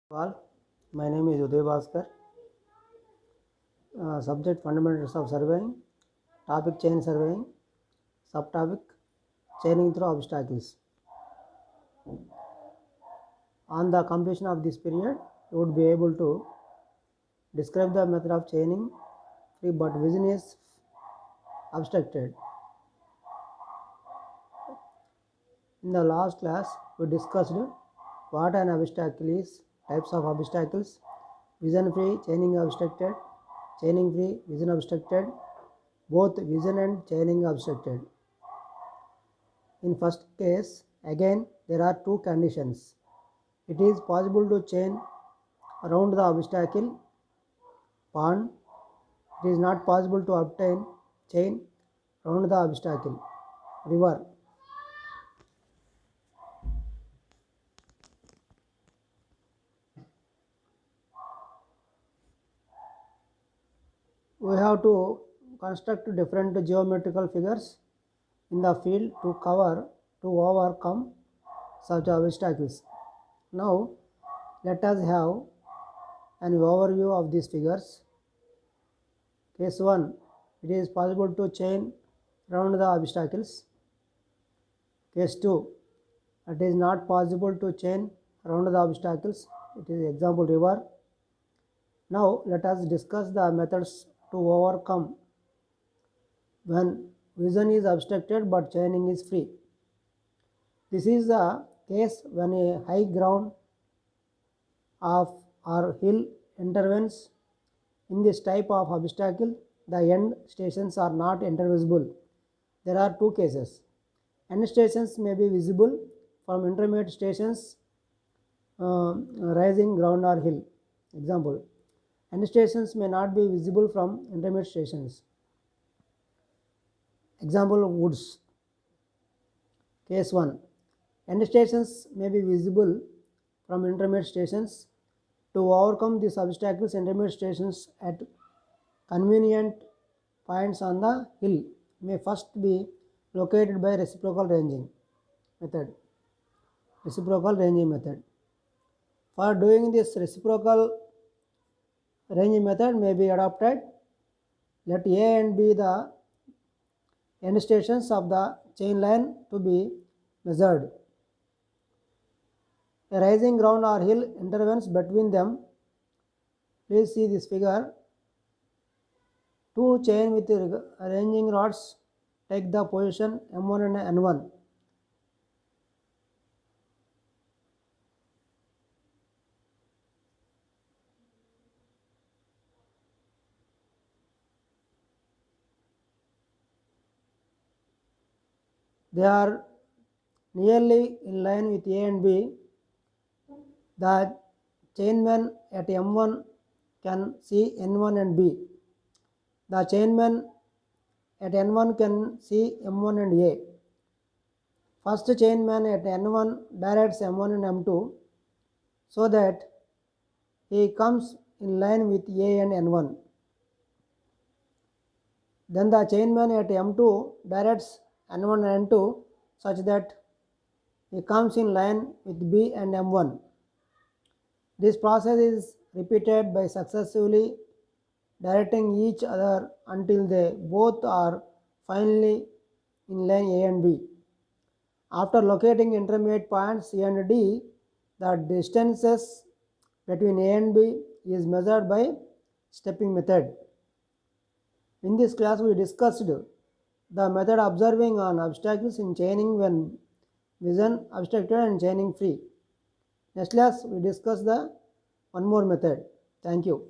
All, my name is Uday Bhaskar. Subject fundamentals of surveying, topic chain surveying, subtopic chaining through obstacles. On the completion of this period, you would be able to describe the method of chaining free, but vision is obstructed. In the last class, we discussed what an obstacle is, types of obstacles, vision free, chaining obstructed, chaining free, vision obstructed, both vision and chaining obstructed. In first case, again there are two conditions. It is possible to chain around the obstacle pond. It is not possible to obtain chain around the obstacle river. We have to construct different geometrical figures in the field to overcome such obstacles. Now let us have an overview of these figures. Case 1, it is possible to chain around the obstacles. Case 2, it is not possible to chain around the obstacles. It is example river. Now let us discuss the methods to overcome when vision is obstructed but chaining is free. This is the case when a high ground of or hill intervenes in this type of obstacle. The end stations are not intervisible. There are two cases. End stations may be visible from intermediate stations, rising ground or hill. Example, end stations may not be visible from intermediate stations. Example, woods. Case 1, end stations may be visible from intermediate stations. To overcome these obstacles, intermediate stations at convenient points on the hill may first be located by reciprocal ranging method. For doing this, reciprocal ranging method may be adopted. Let A and B the end stations of the chain line to be measured. A rising ground or hill intervenes between them. Please see this figure. Two chain with ranging rods take the position M1 and N1. They are nearly in line with A and B. The chainman at M1 can see N1 and B. The chainman at N1 can see M1 and A. First chainman at N1 directs M1 and M2 so that he comes in line with A and N1. Then the chainman at M2 directs N1 and N2 such that he comes in line with B and M1. This process is repeated by successively directing each other until they both are finally in line A and B. After locating intermediate points C and D, the distances between A and B is measured by stepping method. In this class, we discussed the method observing on obstacles in chaining when vision obstructed and chaining free. Next class, we discuss the one more method. Thank you.